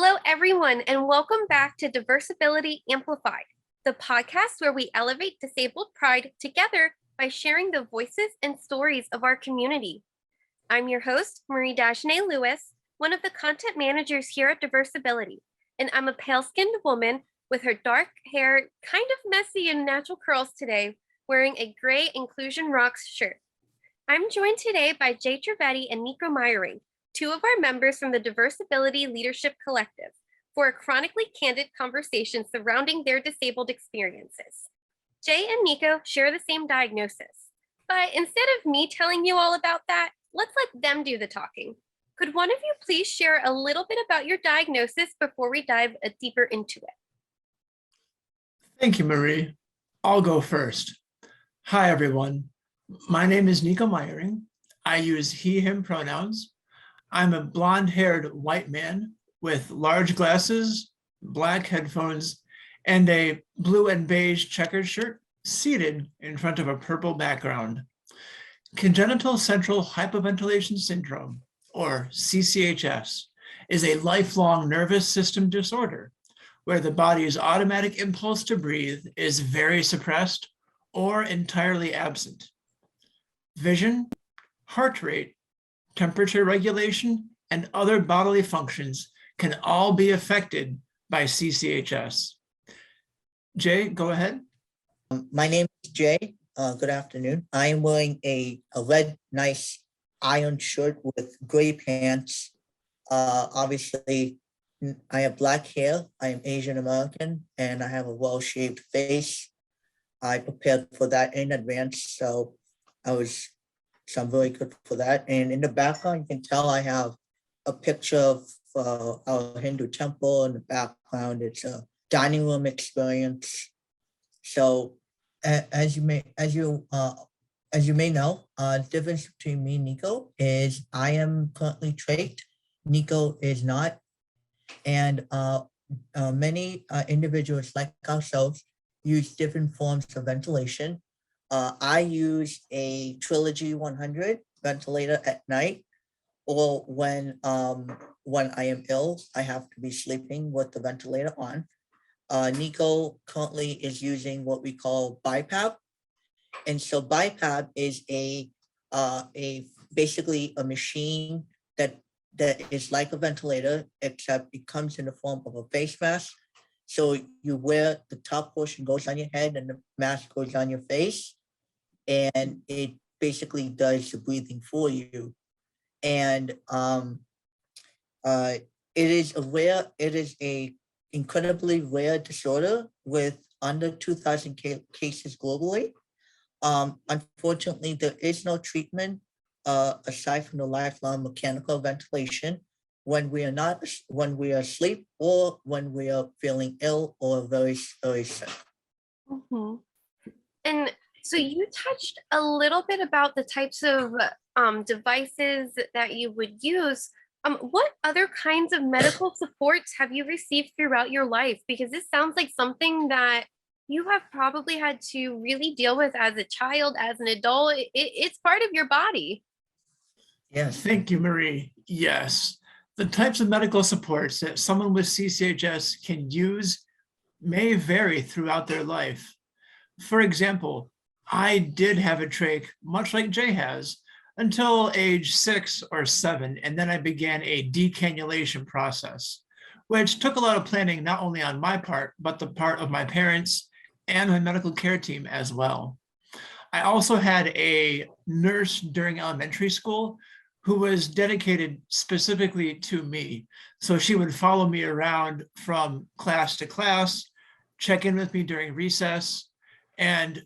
Hello, everyone, and welcome back to Diversability Amplified, the podcast where we elevate disabled pride together by sharing the voices and stories of our community. I'm your host, Marie Dagenais-Lewis, one of the content managers here at Diversability, and I'm a pale-skinned woman with her dark hair kind of messy and natural curls today, wearing a gray Inclusion Rocks shirt. I'm joined today by Trivedi and Nico Meyering, two of our members from the Diversability Leadership Collective, for a chronically candid conversation surrounding their disabled experiences. Jay and Nico share the same diagnosis, but instead of me telling you all about that, let's let them do the talking. Could one of you please share a little bit about your diagnosis before we dive deeper into it? Thank you, Marie. I'll go first. Hi, everyone. My name is Nico Meyering. I use he, him pronouns. I'm a blonde-haired white man with large glasses, black headphones, and a blue and beige checkered shirt seated in front of a purple background. Congenital central hyperventilation syndrome, or CCHS, is a lifelong nervous system disorder where the body's automatic impulse to breathe is very suppressed or entirely absent. Vision, heart rate, temperature regulation, and other bodily functions can all be affected by CCHS. Jay, go ahead. My name is Jay. Good afternoon. I am wearing a red, nice iron shirt with gray pants. Obviously, I have black hair. I am Asian American, and I have a well-shaped face. I prepared for that in advance, so I'm very good for that. And in the background, you can tell I have a picture of our Hindu temple in the background. It's a dining room experience. So as you may know, the difference between me and Nico is I am currently trached. Nico is not. And many individuals like ourselves use different forms of ventilation. I use a Trilogy 100 ventilator at night, or when I am ill, I have to be sleeping with the ventilator on. Nico currently is using what we call BiPAP, and so BiPAP is basically a machine that is like a ventilator, except it comes in the form of a face mask. So you wear, the top portion goes on your head and the mask goes on your face, and it basically does the breathing for you. And it is a incredibly rare disorder with under 2,000 cases globally. Unfortunately, there is no treatment aside from the lifelong mechanical ventilation when we are asleep or when we are feeling ill or very, very sick. Mm-hmm. And so you touched a little bit about the types of devices that you would use. What other kinds of medical supports have you received throughout your life? Because this sounds like something that you have probably had to really deal with as a child, as an adult. It's part of your body. Yes. Thank you, Marie. Yes. The types of medical supports that someone with CCHS can use may vary throughout their life. For example, I did have a trach, much like Jay has, until age 6 or 7, and then I began a decannulation process, which took a lot of planning, not only on my part, but the part of my parents and my medical care team as well. I also had a nurse during elementary school who was dedicated specifically to me. So she would follow me around from class to class, check in with me during recess, and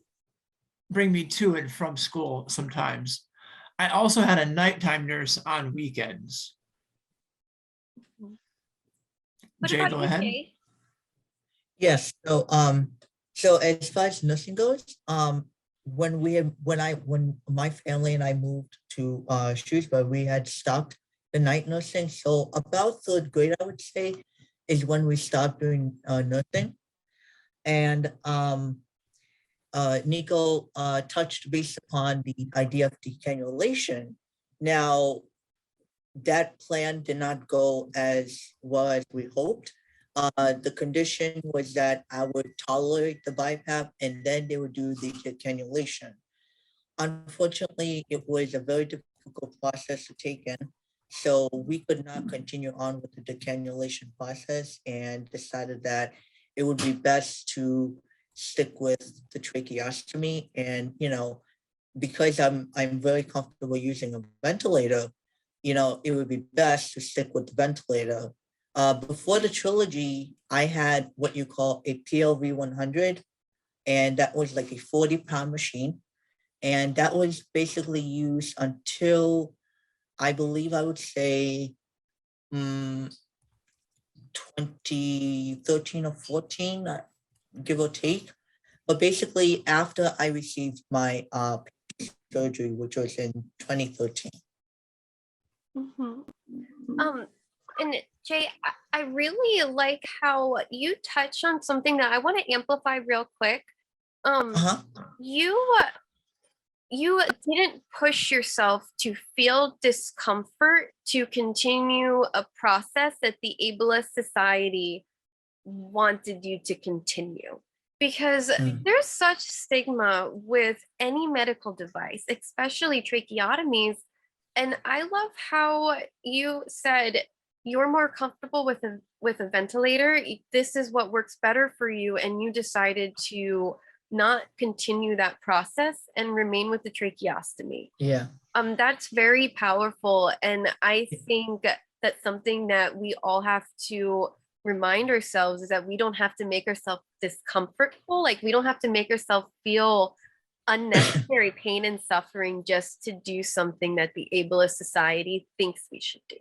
bring me to and from school sometimes. I also had a nighttime nurse on weekends. Jay, go ahead. Jay? Yes. So as far as nursing goes, when my family and I moved to Shrewsbury, we had stopped the night nursing. So about third grade, I would say, is when we stopped doing nursing. And Nico touched base upon the idea of decannulation. Now, that plan did not go as well as we hoped. The condition was that I would tolerate the BiPAP and then they would do the decannulation. Unfortunately, it was a very difficult process to take in. So we could not continue on with the decannulation process and decided that it would be best to stick with the tracheostomy. And, because I'm very comfortable using a ventilator, it would be best to stick with the ventilator. Before the trilogy, I had what you call a PLV 100, and that was like a 40-pound machine. And that was basically used until I believe I would say 2013 or 14, give or take. But basically after I received my surgery, which was in 2013. And Jay, I really like how you touch on something that I want to amplify real quick. You didn't push yourself to feel discomfort to continue a process that the ableist society wanted you to continue. Because there's such stigma with any medical device, especially tracheotomies. And I love how you said you're more comfortable with a ventilator. This is what works better for you. And you decided to not continue that process and remain with the tracheostomy. Yeah. That's very powerful. And I think that's something that we all have to remind ourselves, is that we don't have to make ourselves discomfortable. Like, we don't have to make ourselves feel unnecessary pain and suffering just to do something that the ableist society thinks we should do.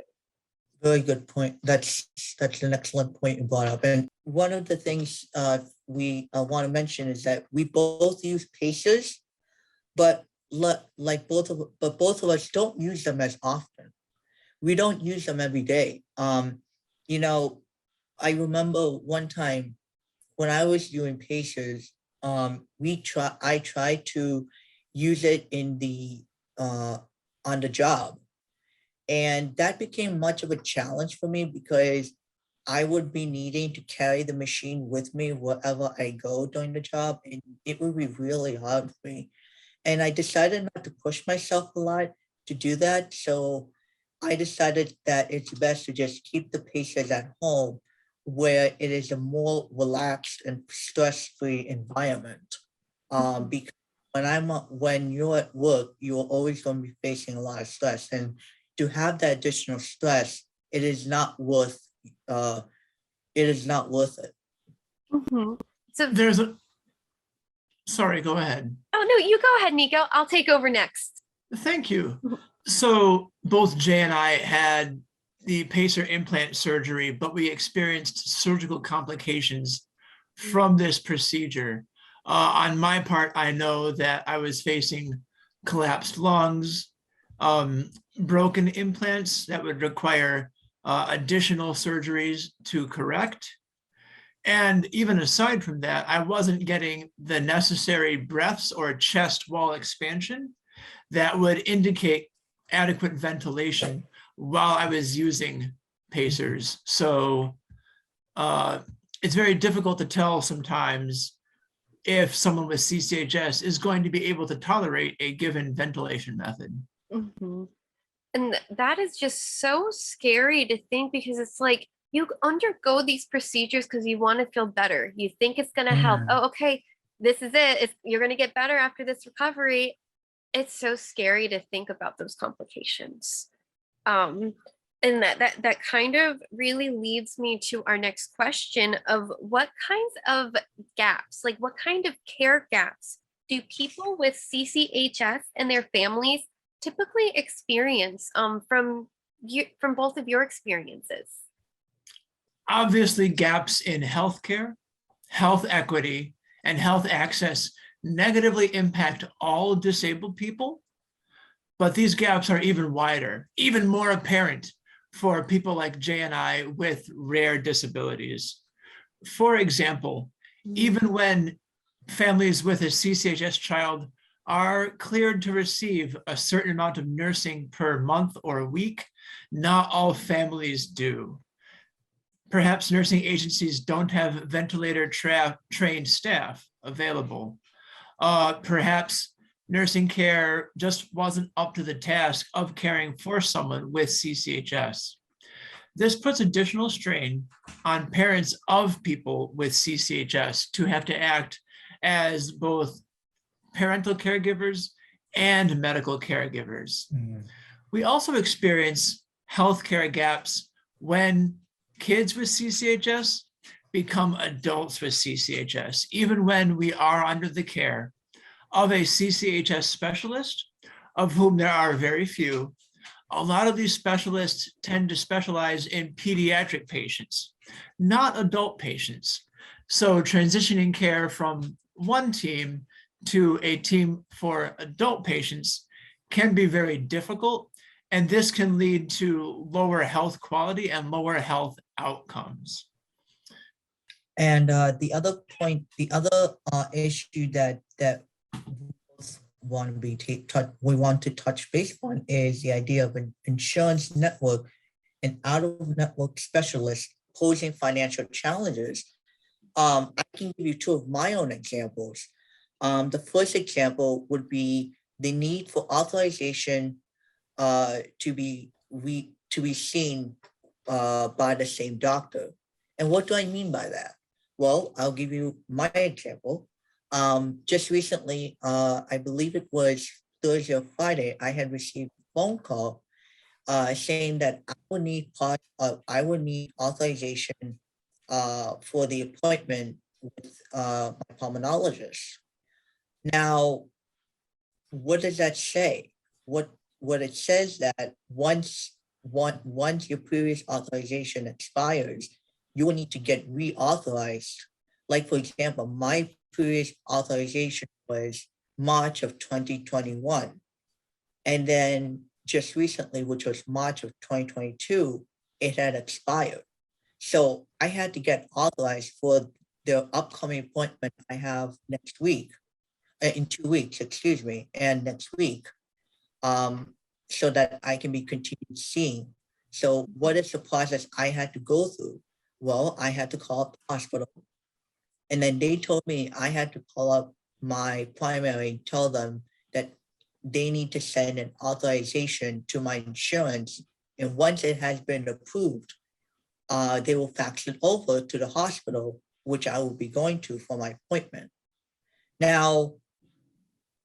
Very good point. That's an excellent point you brought up. And one of the things we want to mention is that we both use pacers, but both of us don't use them as often. We don't use them every day. I remember one time when I was doing pacers, I tried to use it in the on the job. And that became much of a challenge for me because I would be needing to carry the machine with me wherever I go during the job, and it would be really hard for me. And I decided not to push myself a lot to do that. So I decided that it's best to just keep the pacers at home, where it is a more relaxed and stress-free environment. Because when you're at work, you're always going to be facing a lot of stress, and to have that additional stress, it is not worth it. So Sorry, go ahead. Oh no, you go ahead, Nico. I'll take over next. Thank you. So both Jay and I had the pacer implant surgery, but we experienced surgical complications from this procedure. On my part, I know that I was facing collapsed lungs, broken implants that would require additional surgeries to correct. And even aside from that, I wasn't getting the necessary breaths or chest wall expansion that would indicate adequate ventilation while I was using pacers. So it's very difficult to tell sometimes if someone with CCHS is going to be able to tolerate a given ventilation method. And that is just so scary to think, because it's like you undergo these procedures because you want to feel better. You think it's going to help. Oh, okay, this is it. You're going to get better after this recovery. It's so scary to think about those complications. And that kind of really leads me to our next question of what kinds of gaps, like what kind of care gaps do people with CCHS and their families typically experience from both of your experiences? Obviously, gaps in healthcare, health equity, and health access negatively impact all disabled people, but these gaps are even wider, even more apparent for people like Jay and I with rare disabilities. For example, even when families with a CCHS child are cleared to receive a certain amount of nursing per month or a week, Not all families do. Perhaps nursing agencies don't have ventilator-trained staff available. Perhaps nursing care just wasn't up to the task of caring for someone with CCHS. This puts additional strain on parents of people with CCHS to have to act as both parental caregivers and medical caregivers. We also experience healthcare gaps when kids with CCHS become adults with CCHS, even when we are under the care of a CCHS specialist, of whom there are very few. A lot of these specialists tend to specialize in pediatric patients, not adult patients. So transitioning care from one team to a team for adult patients can be very difficult, and this can lead to lower health quality and lower health outcomes. And the other point, the other issue that we want to touch base on is the idea of an insurance network and out-of-network specialists posing financial challenges. I can give you two of my own examples. The first example would be the need for authorization to be seen by the same doctor. And what do I mean by that? Well, I'll give you my example. Just recently, I believe it was Thursday or Friday, I had received a phone call saying that I would need authorization for the appointment with my pulmonologist. Now, what does that say? What it says that once your previous authorization expires, you will need to get reauthorized. Like, for example, my previous authorization was March of 2021. And then just recently, which was March of 2022, it had expired. So I had to get authorized for the upcoming appointment I have next week, in 2 weeks, excuse me, and next week, so that I can be continued seeing. So what is the process I had to go through? Well, I had to call up the hospital, and then they told me I had to call up my primary and tell them that they need to send an authorization to my insurance. And once it has been approved, they will fax it over to the hospital, which I will be going to for my appointment. Now,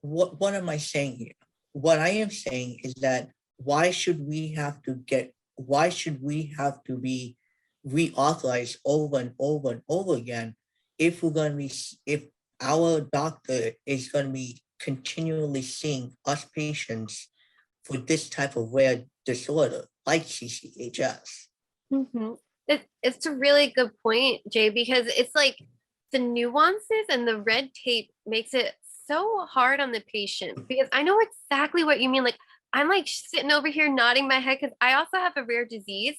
what am I saying here? What I am saying is that why should we have to be reauthorized over and over and over again if our doctor is going to be continually seeing us patients for this type of rare disorder like CCHS? Mm-hmm. It's a really good point, Jay, because it's like the nuances and the red tape makes it so hard on the patient, because I know exactly what you mean. Like, I'm like sitting over here nodding my head because I also have a rare disease,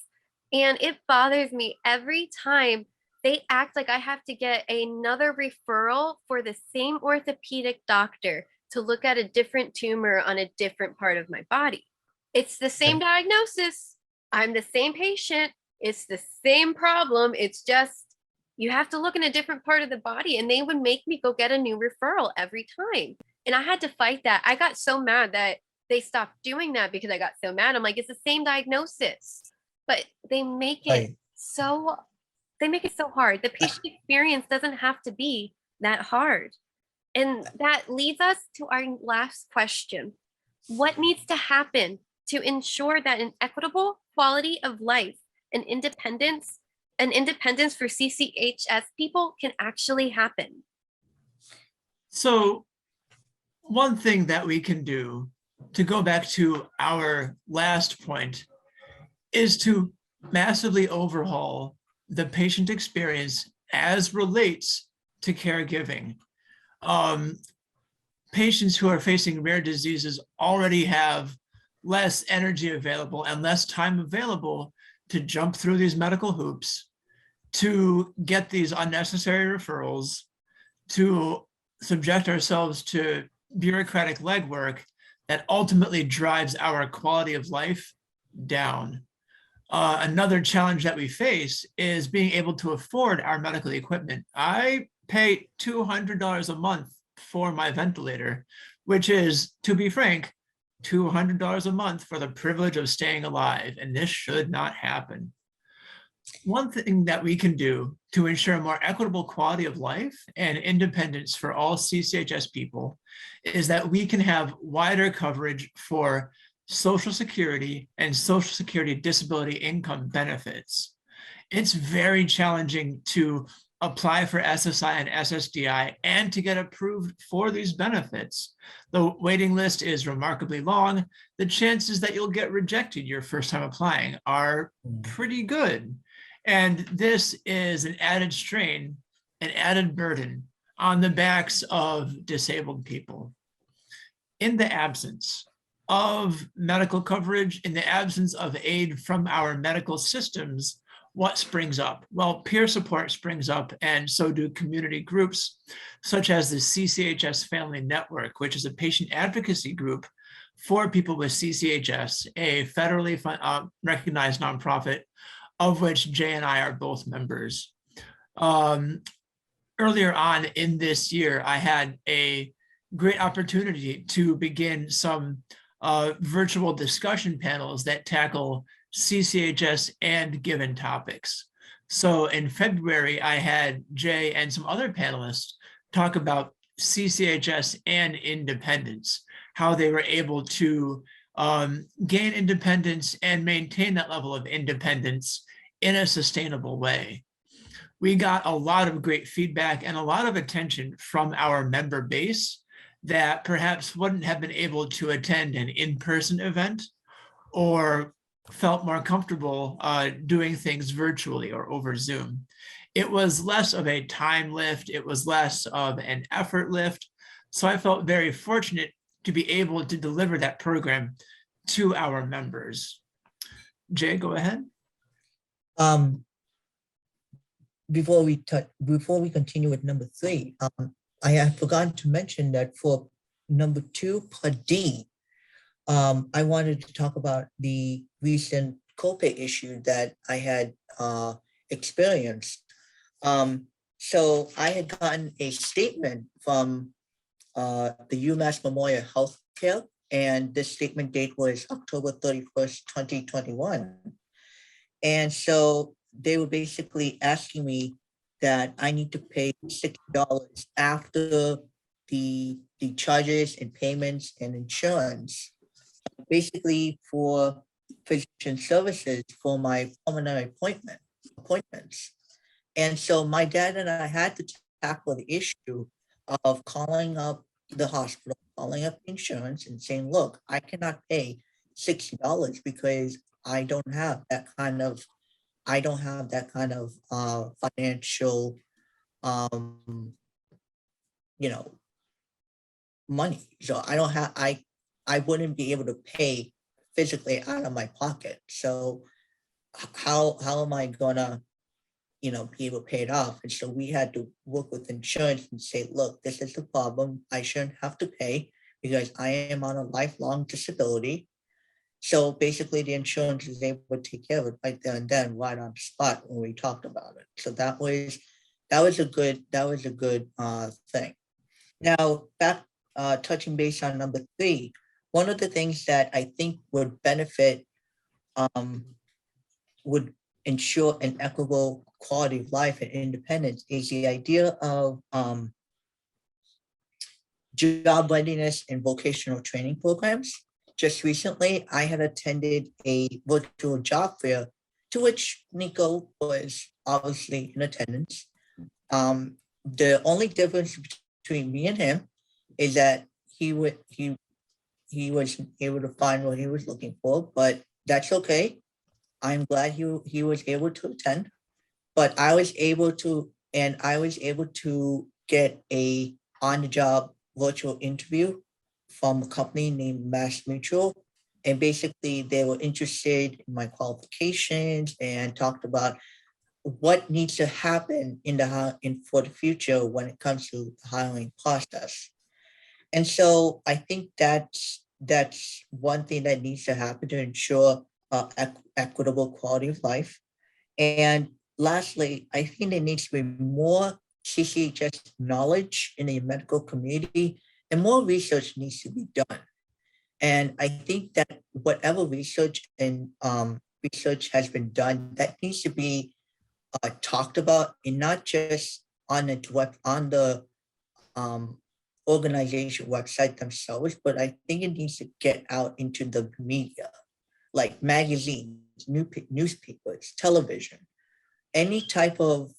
and it bothers me every time they act like I have to get another referral for the same orthopedic doctor to look at a different tumor on a different part of my body. It's the same diagnosis. I'm the same patient. It's the same problem. It's just you have to look in a different part of the body, and they would make me go get a new referral every time. And I had to fight that. I got so mad that they stopped doing that because I got so mad. I'm like, it's the same diagnosis, but they make it so hard. The patient experience doesn't have to be that hard. And that leads us to our last question. What needs to happen to ensure that an equitable quality of life and independence for CCHS people can actually happen? So one thing that we can do, to go back to our last point, is to massively overhaul the patient experience as relates to caregiving. Patients who are facing rare diseases already have less energy available and less time available to jump through these medical hoops, to get these unnecessary referrals, to subject ourselves to bureaucratic legwork that ultimately drives our quality of life down. Another challenge that we face is being able to afford our medical equipment. I pay $200 a month for my ventilator, which is, to be frank, $200 a month for the privilege of staying alive, and this should not happen. One thing that we can do to ensure a more equitable quality of life and independence for all CCHS people is that we can have wider coverage for Social Security and Social Security disability income benefits. It's very challenging to apply for SSI and SSDI and to get approved for these benefits. The waiting list is remarkably long. The chances that you'll get rejected your first time applying are pretty good. And this is an added strain, an added burden on the backs of disabled people. In the absence of medical coverage, in the absence of aid from our medical systems, what springs up? Well, peer support springs up, and so do community groups, such as the CCHS Family Network, which is a patient advocacy group for people with CCHS, a federally recognized nonprofit, of which Jay and I are both members. Earlier on in this year, I had a great opportunity to begin some virtual discussion panels that tackle CCHS and given topics. So in February, I had Jay and some other panelists talk about CCHS and independence, how they were able to gain independence and maintain that level of independence in a sustainable way. We got a lot of great feedback and a lot of attention from our member base that perhaps wouldn't have been able to attend an in-person event or felt more comfortable doing things virtually or over Zoom. It was less of a time lift. It was less of an effort lift. So I felt very fortunate to be able to deliver that program to our members. Jay, go ahead. Before we continue with number 3, I had forgotten to mention that for number 2 per D, I wanted to talk about the recent Copay issue that I had experienced. So I had gotten a statement from the UMass Memorial Healthcare, and this statement date was October 31st, 2021. And so they were basically asking me that I need to pay $60 after the charges and payments and insurance, basically for physician services for my pulmonary appointments. And so my dad and I had to tackle the issue of calling up the hospital, calling up insurance and saying, look, I cannot pay $60 because I don't have that kind of financial, money. So I wouldn't be able to pay physically out of my pocket. So how am I gonna, be able to pay it off? And so we had to work with insurance and say, look, this is the problem. I shouldn't have to pay because I am on a lifelong disability. So basically the insurance is able to take care of it right there and then, right on the spot when we talked about it. So that was a good thing. Now back touching base on number 3, one of the things that I think would benefit, would ensure an equitable quality of life and independence is the idea of job readiness and vocational training programs. Just recently, I had attended a virtual job fair to which Nico was obviously in attendance. The only difference between me and him is that he was able to find what he was looking for, but that's okay. I'm glad he was able to attend, but I was able to get a on-the-job virtual interview from a company named Mass Mutual. And basically they were interested in my qualifications and talked about what needs to happen for the future when it comes to the hiring process. And so I think that's one thing that needs to happen to ensure equitable quality of life. And lastly, I think there needs to be more CCHS knowledge in the medical community, and more research needs to be done. And I think that whatever research and research has been done, that needs to be talked about, and not just on the organization website themselves, but I think it needs to get out into the media, like magazines, newspapers, television, any type of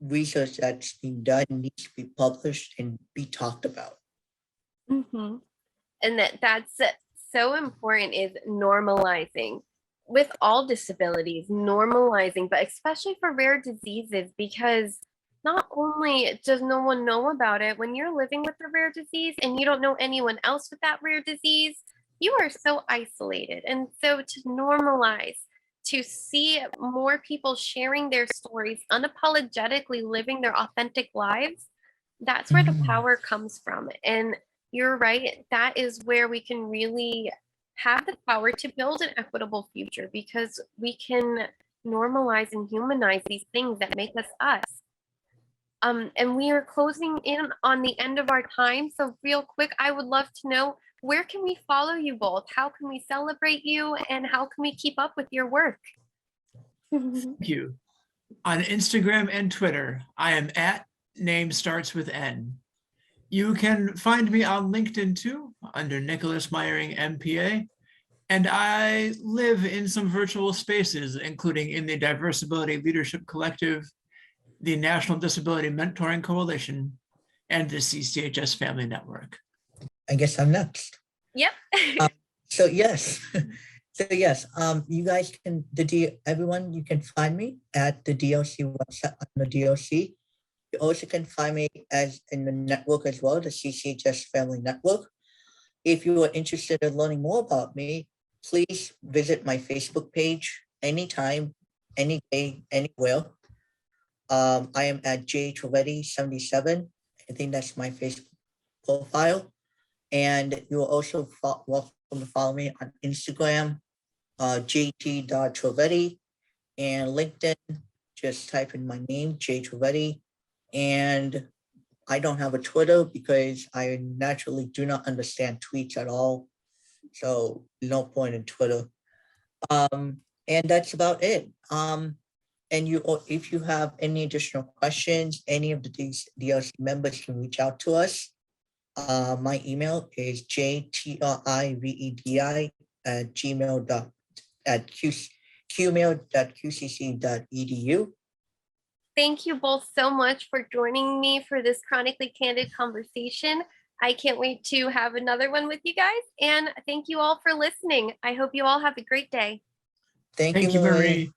research that's being done needs to be published and be talked about. Mm-hmm. And that's so important, is normalizing with all disabilities, normalizing, but especially for rare diseases, because not only does no one know about it, when you're living with a rare disease and you don't know anyone else with that rare disease, you are so isolated. And so to normalize, to see more people sharing their stories, unapologetically living their authentic lives, that's where the power comes from. And you're right, that is where we can really have the power to build an equitable future, because we can normalize and humanize these things that make us us. And we are closing in on the end of our time. So real quick, I would love to know, where can we follow you both? How can we celebrate you? And how can we keep up with your work? Thank you. On Instagram and Twitter, I am at name starts with N. You can find me on LinkedIn too, under Nicholas Meyering, MPA. And I live in some virtual spaces, including in the Diversability Leadership Collective, the National Disability Mentoring Coalition, and the CCHS Family Network. I guess I'm next. Yep. So yes, you guys can, everyone, you can find me at the DLC website on the DLC. You also can find me as in the network as well, the CCHS Family Network. If you are interested in learning more about me, please visit my Facebook page anytime, any day, anywhere. I am at Trivedi77. I think that's my Facebook profile. And you will also welcome to follow me on Instagram, jt.trivedi, and LinkedIn. Just type in my name, J Trivedi. And I don't have a Twitter because I naturally do not understand tweets at all. So no point in Twitter. And that's about it. And if you have any additional questions, any of these DLC members can reach out to us. My email is jtrivedi@qmail.qcc.edu. Thank you both so much for joining me for this Chronically Candid conversation. I can't wait to have another one with you guys. And thank you all for listening. I hope you all have a great day. Thank you, Marie.